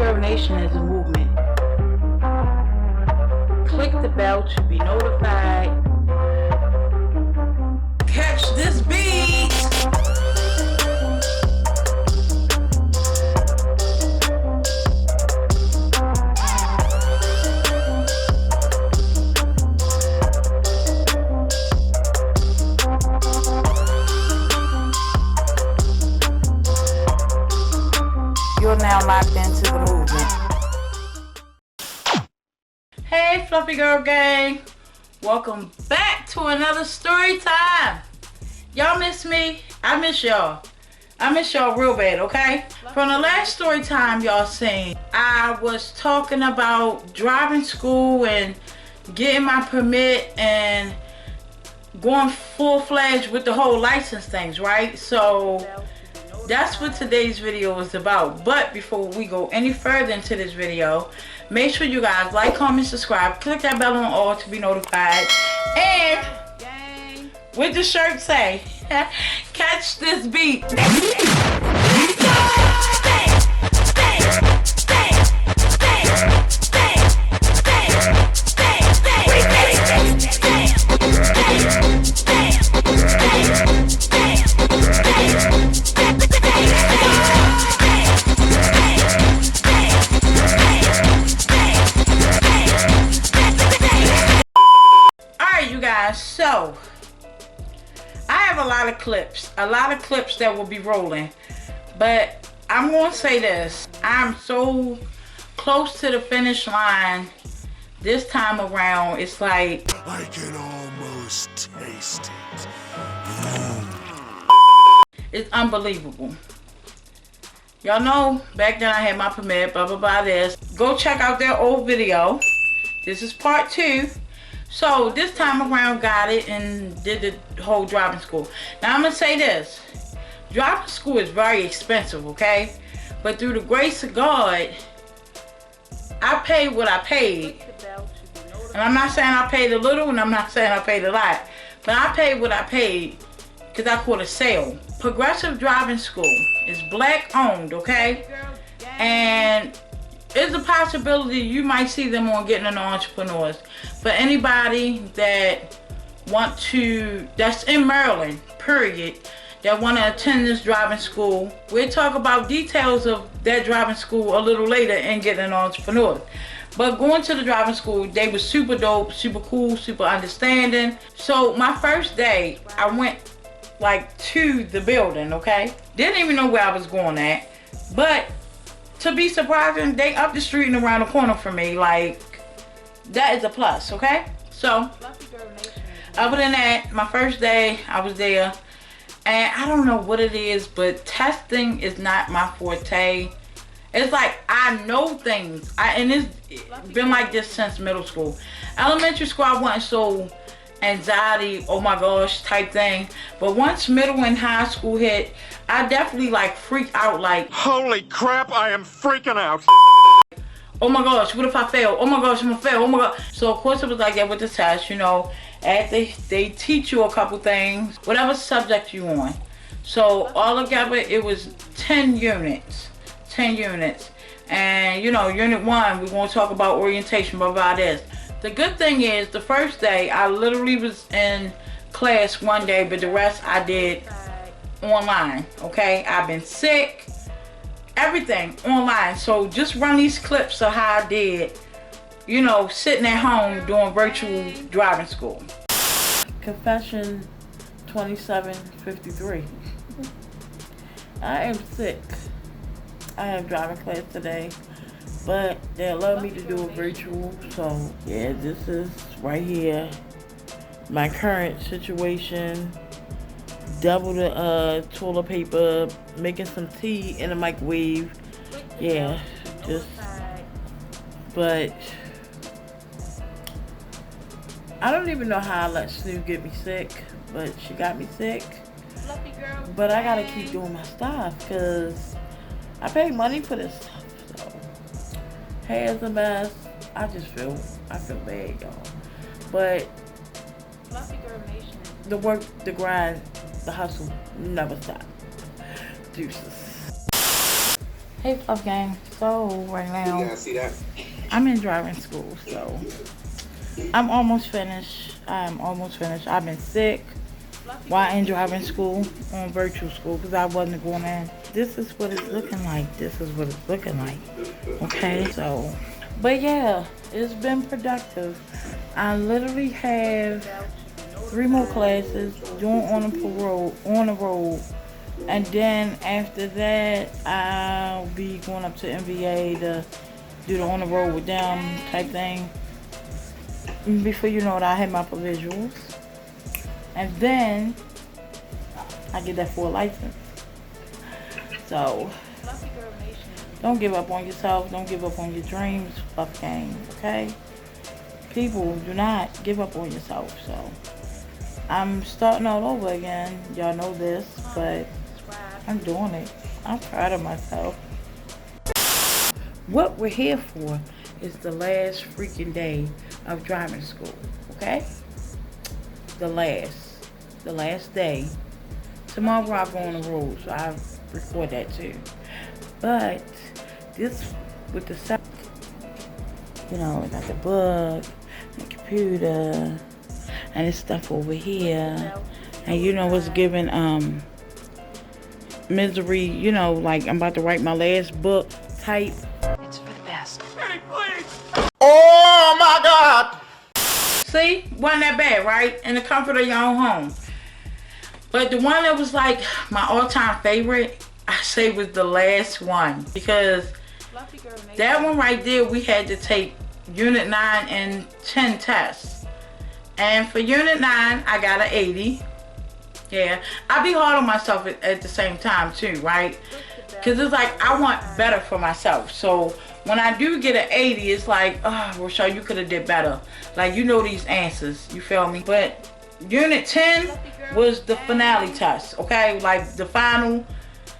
Girl Nation is a movement. Click the bell to be notified. Catch this beat! You're now locked into the movement. Hey Fluffy Girl Gang, welcome back to another story time. Y'all miss me? I miss y'all. I miss y'all real bad, okay? From the last story time y'all seen, I was talking about driving school and getting my permit and going full-fledged with the whole license things, right? So that's what today's video is about. But before we go any further into this video, make sure you guys like, comment, subscribe, click that bell on all to be notified. And what the shirt say? Catch this beat. So I have a lot of clips that will be rolling, but I'm gonna say this: I'm so close to the finish line this time around. It's like I can almost taste it. It's unbelievable. Y'all know back then I had my permit, blah blah blah. This, go check out their old video. This is part 2. So this time around got it and did the whole driving school. Now I'm gonna say this: driving school is very expensive, okay? But through the grace of God, I paid what I paid. And I'm not saying I paid a little, and I'm not saying I paid a lot, but I paid what I paid because I caught a sale. Progressive Driving School is black owned, okay? And there's a possibility you might see them on Getting to Know Entrepreneurs. For anybody that that's in Maryland, period, that want to attend this driving school, we'll talk about details of that driving school a little later in Getting to Know Entrepreneurs. But going to the driving school, they were super dope, super cool, super understanding. So my first day, I went like to the building, okay? Didn't even know where I was going at, but to be surprising, they up the street and around the corner from me. Like, that is a plus, okay? So, other than that, my first day, I was there. And I don't know what it is, but testing is not my forte. It's like, I know things. And it's been like this since middle school. Elementary school, I wasn't so anxiety, oh my gosh, type thing. But once middle and high school hit, I definitely like freaked out, like, Holy crap, I am freaking out. Oh my gosh, what if I fail? Oh my gosh, I'm gonna fail. Oh my god. So of course it was like that with the test, you know. After they teach you a couple things, whatever subject you on. So all together it was 10 units. 10 units. And you know, unit 1, we're gonna talk about orientation, blah blah this. The good thing is, the first day I literally was in class one day, but the rest I did online, okay? I've been sick, everything online. So just run these clips of how I did, you know, sitting at home doing virtual driving school. Confession 2753. I am sick. I have driving class today, but they allowed me to do a virtual. So yeah, this is right here my current situation. Double the toilet paper, making some tea in the microwave. Yeah, but I don't even know how I let Snoop get me sick, but she got me sick. But I gotta keep doing my stuff because I pay money for this stuff. So hair is a mess. I feel bad, y'all. But the work, the grind, the hustle never stop. Deuces. Hey, Fluff Gang. So, right now, Yeah, see that? I'm in driving school, so I'm almost finished. I'm almost finished. I've been sick while in driving school, on virtual school, because I wasn't going in. This is what it's looking like. This is what it's looking like. Okay, so, but yeah, it's been productive. I literally have 3 more classes doing on the road. And then after that, I'll be going up to NBA to do the on the road with them type thing. Before you know it, I have my provisionals. And then I get that full license. So don't give up on yourself. Don't give up on your dreams, Fluff Gang, okay? People, do not give up on yourself. So I'm starting all over again. Y'all know this, but I'm doing it. I'm proud of myself. What we're here for is the last freaking day of driving school, okay? The last day. Tomorrow I go on the road, so I record that too. But this with the stuff, you know, I got the book, the computer, and this stuff over here. And you know what's giving misery, you know, like I'm about to write my last book type. It's for the best. Hey, please! Oh my God! See, wasn't that bad, right? In the comfort of your own home. But the one that was like my all-time favorite, I say was the last one, because that one right there, we had to take Unit 9 and 10 tests. And for Unit 9, I got an 80. Yeah, I be hard on myself at the same time too, right? Because it's like I want better for myself. So when I do get an 80, it's like, oh, Rochelle, you could have did better. Like, you know these answers, you feel me? But Unit 10 was the finale test, okay? Like the final.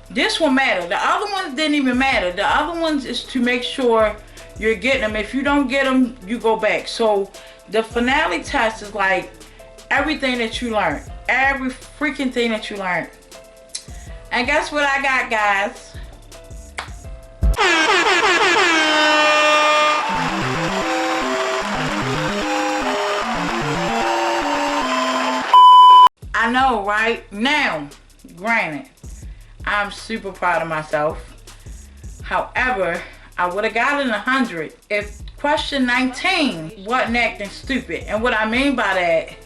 This one mattered. The other ones didn't even matter. The other ones is to make sure you're getting them. If you don't get them, you go back. So the finale test is like everything that you learned. Every freaking thing that you learned. And guess what I got, guys? I know, right? Now, granted, I'm super proud of myself. However, I would have gotten 100 if question 19 wasn't acting stupid. And what I mean by that,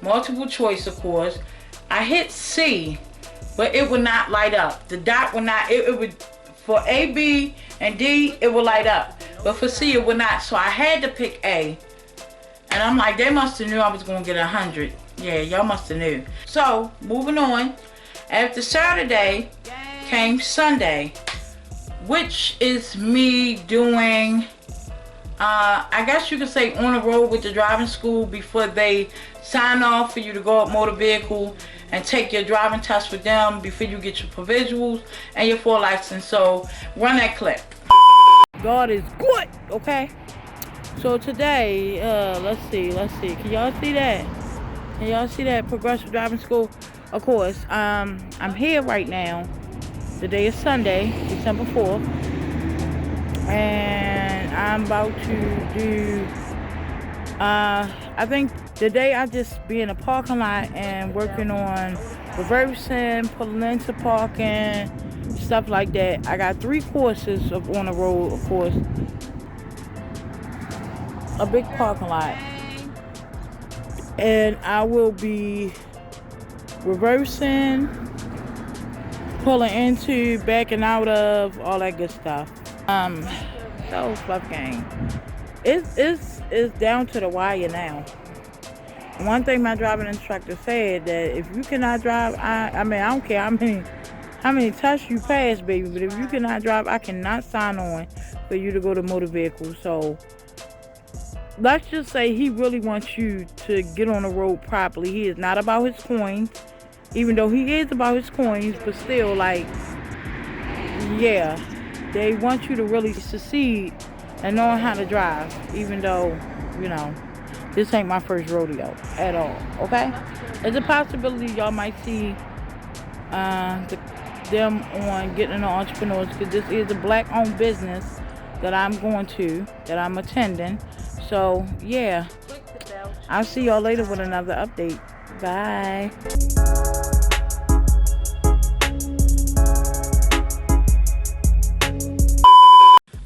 multiple choice, of course, I hit C, but it would not light up. The dot would not, it would, for A, B, and D, it would light up. But for C, it would not. So I had to pick A. And I'm like, they must have knew I was going to get 100. Yeah, y'all must have knew. So, moving on. After Saturday came Sunday, which is me doing, I guess you could say on the road with the driving school before they sign off for you to go up motor vehicle and take your driving test with them before you get your provisionals and your full license. So, run that clip. God is good, okay? So today, let's see. Can y'all see that? Can y'all see that progressive driving school? Of course, I'm here right now. The day is Sunday, December 4th. And I'm about to do, I think today I just be in a parking lot and working on reversing, pulling into parking, stuff like that. I got 3 courses of on the road, of course. A big parking lot. And I will be reversing, pulling into, backing out of, all that good stuff. So Fluff Gang, it's down to the wire now. One thing my driving instructor said, that if you cannot drive, I mean, I don't care how many tests you pass, baby, but if you cannot drive, I cannot sign on for you to go to motor vehicle. So let's just say he really wants you to get on the road properly. He is not about his coins, even though he is about his coins, but still, like, yeah, they want you to really succeed and knowing how to drive, even though, you know, this ain't my first rodeo at all, okay? There's a possibility y'all might see the them on getting into entrepreneurs, because this is a black-owned business that I'm attending. So yeah, I'll see y'all later with another update. Bye.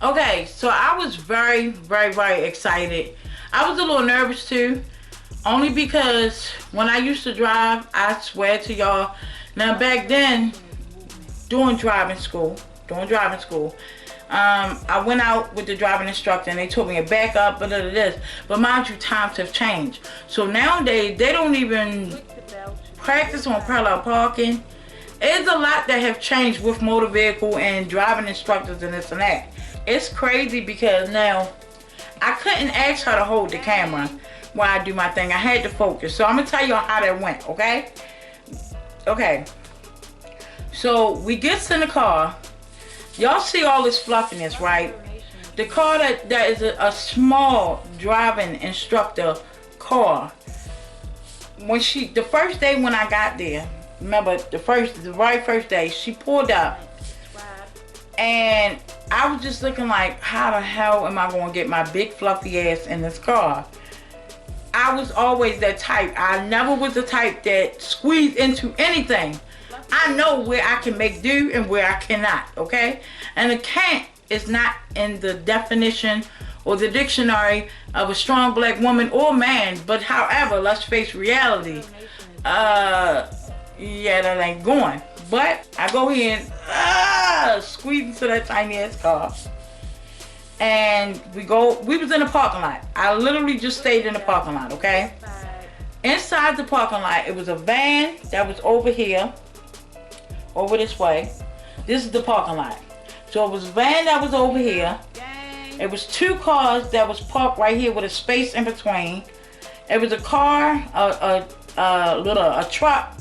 Okay, so I was very, very, very excited. I was a little nervous too, only because when I used to drive, I swear to y'all, now back then, doing driving school, I went out with the driving instructor and they told me to back up, but mind you, times have changed. So nowadays, they don't even practice on parallel parking. There's a lot that have changed with motor vehicle and driving instructors and this and that. It's crazy because now I couldn't ask her to hold the camera while I do my thing. I had to focus. So I'm gonna tell y'all how that went, okay? Okay. So we get in the car. Y'all see all this fluffiness, right? The car that is a small driving instructor car. When the first day when I got there, remember the very first day, she pulled up and I was just looking like, how the hell am I going to get my big fluffy ass in this car? I was always that type. I never was the type that squeezed into anything. I know where I can make do and where I cannot, okay? And a can't is not in the definition or the dictionary of a strong black woman or man. But however, let's face reality. Yeah, that ain't going. But I go here and squeeze into that tiny ass car. And we was in the parking lot. I literally just stayed in the parking lot, okay? Inside the parking lot, it was a van that was over here, over this way. This is the parking lot. So it was a van that was over here. It was two cars that was parked right here with a space in between. It was a car, a truck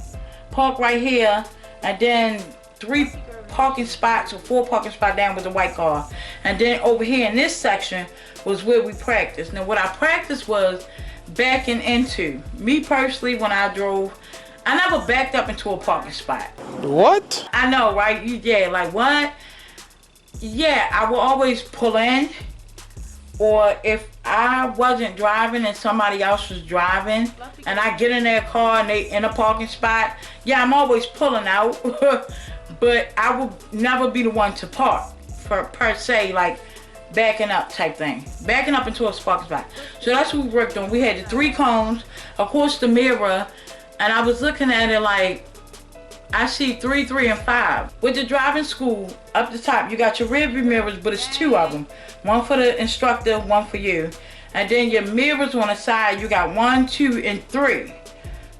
parked right here, and then 3 parking spots or 4 parking spots down with the white car. And then over here in this section was where we practiced. Now what I practiced was backing into. Me personally, when I drove, I never backed up into a parking spot. What? I know, right? Yeah, like what? Yeah, I will always pull in. Or if I wasn't driving and somebody else was driving and I get in their car and they in a parking spot, yeah, I'm always pulling out. But I will never be the one to park per se, like backing up type thing. Backing up into a parking spot. So that's what we worked on. We had the 3 cones, of course the mirror, and I was looking at it like, I see 3, 3, and 5. With the driving school, up the top, you got your rear view mirrors, but it's 2 of them. One for the instructor, one for you. And then your mirrors on the side, you got 1, 2, and 3.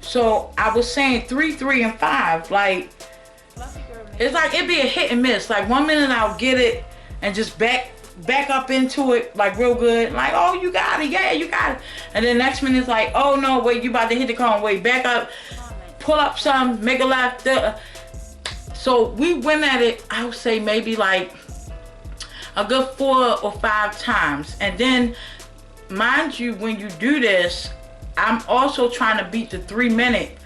So I was saying 3, 3, and 5. Like, it's like it'd be a hit and miss. Like 1 minute I'll get it and just back up into it like real good. Like, oh, you got it. Yeah, you got it. And then next minute it's like, oh no, wait, you about to hit the cone. Wait, back up. Pull up some, make a left. So we went at it, I would say maybe like a good 4 or 5 times. And then, mind you, when you do this, I'm also trying to beat the 3-minute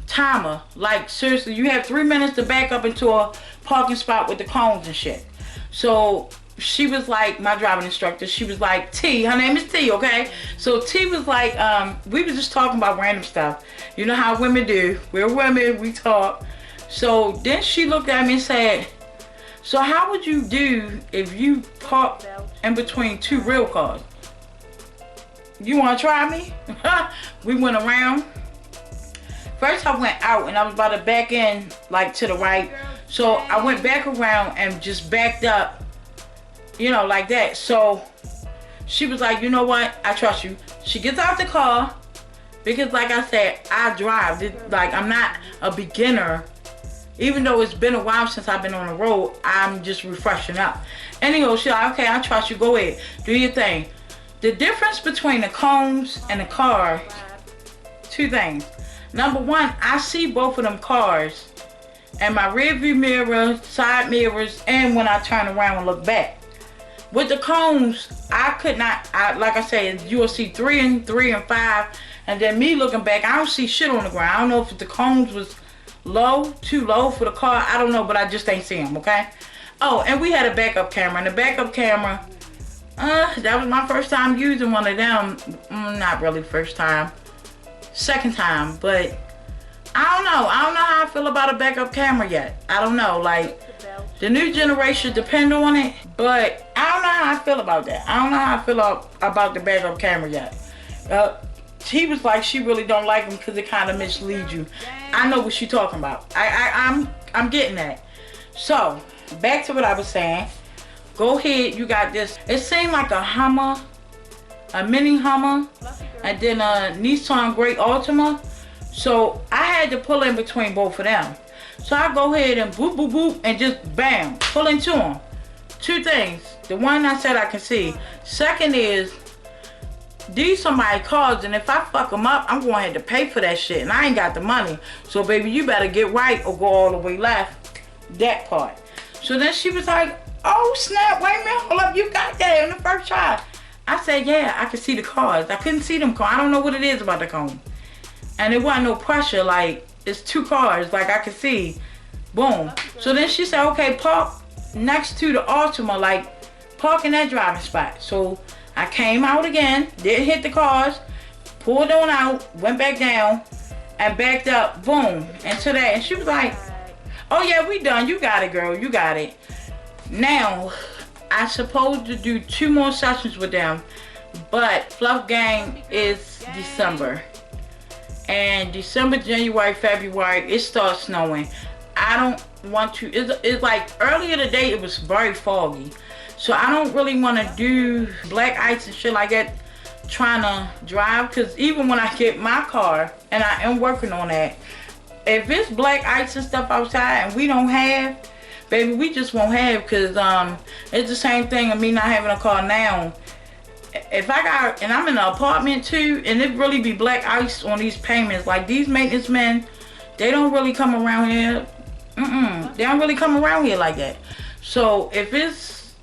timer. Like seriously, you have 3 minutes to back up into a parking spot with the cones and shit. So she was like, my driving instructor, she was like, T, her name is T, okay? So T was like, we were just talking about random stuff. You know how women do. We're women, we talk. So then she looked at me and said, so how would you do if you parked in between 2 real cars? You want to try me? We went around. First I went out and I was about to back in like to the right. So I went back around and just backed up, you know, like that. So she was like, you know what? I trust you. She gets out the car because like I said, I drive. Like I'm not a beginner. Even though it's been a while since I've been on the road, I'm just refreshing up. Anyhow, she's like, okay, I trust you. Go ahead. Do your thing. The difference between the cones and the car, 2 things. Number 1, I see both of them cars and my rear view mirror, side mirrors, and when I turn around and look back. With the cones, I could not, like I said, you will see 3 and 5, and then me looking back, I don't see shit on the ground. I don't know if the cones was low, too low for the car. I don't know, but I just ain't see them, okay? Oh, and we had a backup camera. And the backup camera, that was my first time using one of them. Not really first time. Second time, but I don't know. I don't know how I feel about a backup camera yet. I don't know. Like, the new generation depend on it, but I don't know how I feel about that. I don't know how I feel about the backup camera yet. She was like, she really don't like them because it kind of misleads you. I know what she's talking about. I'm getting that. So, back to what I was saying. Go ahead, you got this. It seemed like a Hummer, a mini Hummer, and then a Nissan Great Altima. So, I had to pull in between both of them. So, I go ahead and boop, boop, boop, and just bam, pull into them. Two things. The one I said I can see. Second is, these are my cars, and if I fuck them up, I'm going to have to pay for that shit, and I ain't got the money. So, baby, you better get right or go all the way left. That part. So then she was like, oh, snap, wait a minute, hold up, you got that in the first try. I said, yeah, I could see the cars. I couldn't see them cars. I don't know what it is about the cone. And it wasn't no pressure, like, it's two cars, like I could see. Boom. So then she said, okay, park next to the Altima, like, park in that driving spot. So I came out again, didn't hit the cars, pulled on out, went back down, and backed up, boom, into that. And she was like, oh yeah, we done. You got it, girl. You got it. Now, I supposed to do 2 more sessions with them, but Fluff Gang is December. And December, January, February, it starts snowing. I don't want to, it's like earlier today it was very foggy. So I don't really want to do black ice and shit like that trying to drive, because even when I get my car, and I am working on that, if it's black ice and stuff outside and we don't have, baby, we just won't have, because it's the same thing of me not having a car now. If I got, and I'm in an apartment too, and it really be black ice on these payments, like these maintenance men, they don't really come around here. They don't really come around here like that. So if it's,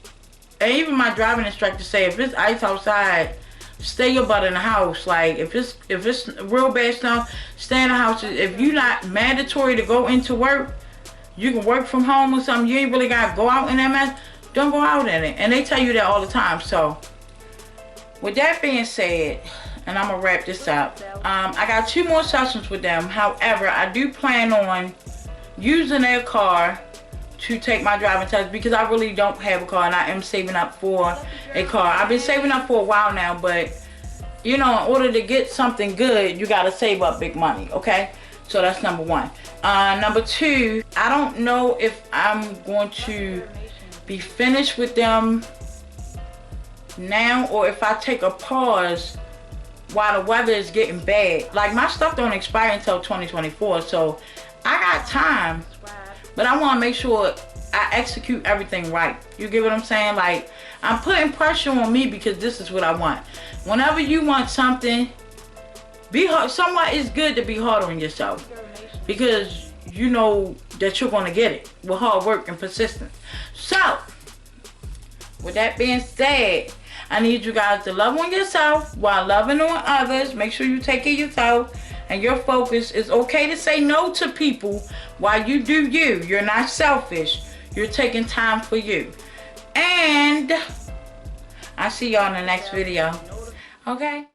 and even my driving instructor say, if it's ice outside, stay your butt in the house. Like, if it's real bad snow, stay in the house. If you're not mandatory to go into work, you can work from home or something. You ain't really got to go out in that mess. Don't go out in it. And they tell you that all the time. So, with that being said, and I'm going to wrap this up. I got 2 more sessions with them. However, I do plan on using their car to take my driving test, because I really don't have a car and I am saving up for a car. I've been saving up for a while now, but you know, in order to get something good, you gotta save up big money, okay? So that's number 1. Number 2, I don't know if I'm going to be finished with them now, or if I take a pause while the weather is getting bad. Like, my stuff don't expire until 2024, so I got time. But I want to make sure I execute everything right. You get what I'm saying? Like, I'm putting pressure on me because this is what I want. Whenever you want something, be hard. Somewhat it's good to be hard on yourself, because you know that you're going to get it with hard work and persistence. So, with that being said, I need you guys to love on yourself while loving on others. Make sure you take care of yourself and your focus. It's okay to say no to people while you do you. You're not selfish. You're taking time for you. And I'll see y'all in the next video. Okay?